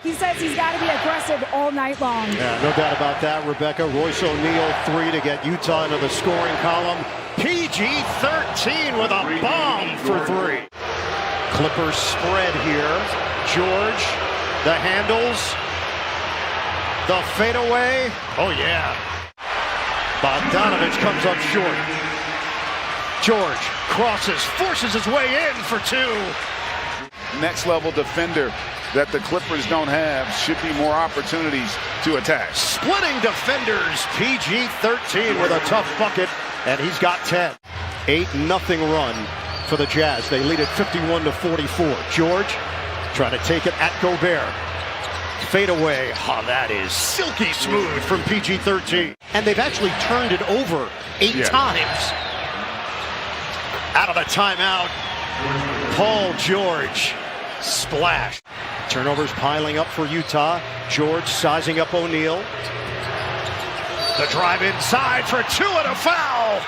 He says he's got to be aggressive all night long. Yeah, no doubt about that, Rebecca. Royce O'Neal, 3 to get Utah into the scoring column. PG13 with a bomb for 3. Clippers spread here. George, the handles, the fadeaway. Oh, yeah. Bogdanovich comes up short. George crosses, forces his way in for 2. Next level defender that the Clippers don't have. Should be more opportunities to attack. Splitting defenders. PG13 with a tough bucket, and he's got 10. 8-0 run for the Jazz. They lead it 51-44. George trying to take it at Gobert. Fade away. Oh, that is silky smooth from PG13. And they've actually turned it over 8 times. Out of the timeout, Paul George. Splash. Turnovers piling up for Utah. George sizing up O'Neal. The drive inside for 2 and a foul.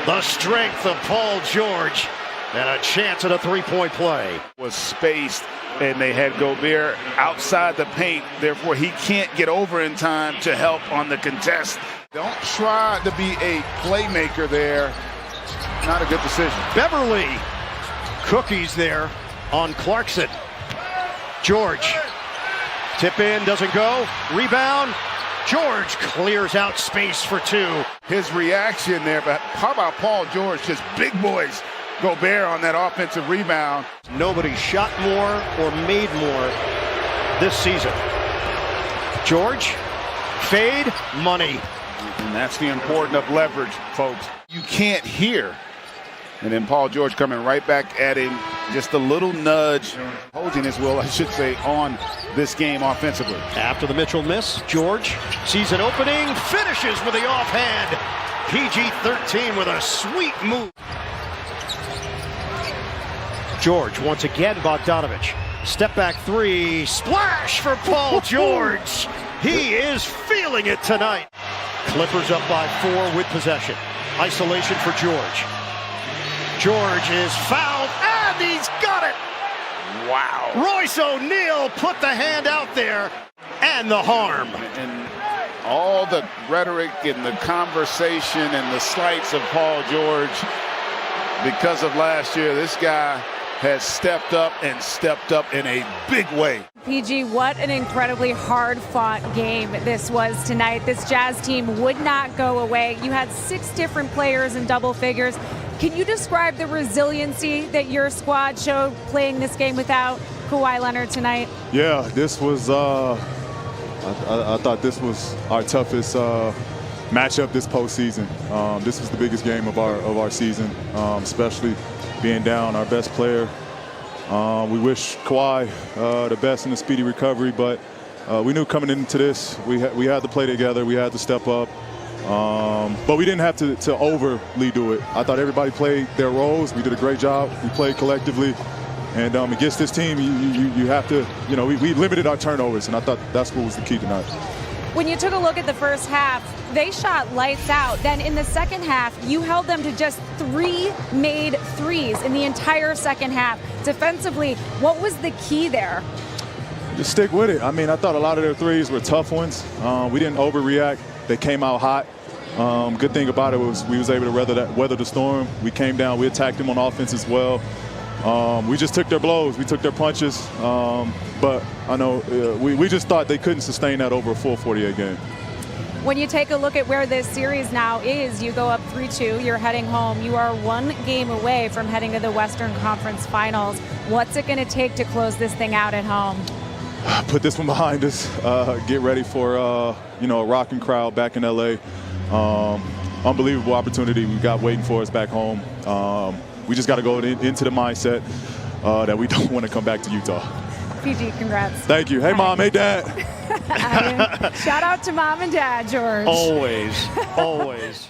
The strength of Paul George. And a chance at a 3-point play. Was spaced, and they had Gobert outside the paint. Therefore, he can't get over in time to help on the contest. Don't try to be a playmaker there. Not a good decision. Beverly. Cookies there on Clarkson. George. Tip in, doesn't go. Rebound. George clears out space for 2. His reaction there, but how about Paul George? Just big boys. Gobert on that offensive rebound. Nobody shot more or made more this season. George, fade, money. And that's the importance of leverage, folks. You can't hear. And then Paul George coming right back at him. Just a little nudge, holding his will, I should say, on this game offensively. After the Mitchell miss, George sees an opening, finishes with the offhand. PG13 with a sweet move. George once again, Bogdanovich. Step back 3, splash for Paul George. He is feeling it tonight. Clippers up by 4 with possession. Isolation for George. George is fouled, and he's got it. Wow. Royce O'Neal put the hand out there, and the harm. And all the rhetoric and the conversation and the slights of Paul George because of last year, this guy has stepped up in a big way. PG, what an incredibly hard-fought game this was tonight. This Jazz team would not go away. You had 6 different players in double figures. Can you describe the resiliency that your squad showed playing this game without Kawhi Leonard tonight? Yeah, this was, I thought this was our toughest matchup this postseason. This was the biggest game of our season, especially being down our best player. We wish Kawhi the best in the speedy recovery, but we knew coming into this, we had to play together, we had to step up. But we didn't have to overly do it. I thought everybody played their roles. We did a great job. We played collectively. And against this team, you have to, we limited our turnovers, and I thought that's what was the key tonight. When you took a look at the first half, they shot lights out. Then in the second half, you held them to just 3 made threes in the entire second half. Defensively, what was the key there? Just stick with it. I mean, I thought a lot of their threes were tough ones. We didn't overreact. They came out hot. Good thing about it was we was able to weather the storm. We came down. We attacked them on offense as well. We just took their blows. We took their punches. But I know we just thought they couldn't sustain that over a full 48 game. When you take a look at where this series now is, you go up 3-2, you're heading home. You are 1 game away from heading to the Western Conference Finals. What's it going to take to close this thing out at home? Put this one behind us. Get ready for a rocking crowd back in LA. Unbelievable opportunity we got waiting for us back home. We just got to go into the mindset that we don't want to come back to Utah. PG, congrats. Thank you. Hey, Mom. Hey, Dad. Shout out to Mom and Dad, George. Always, always.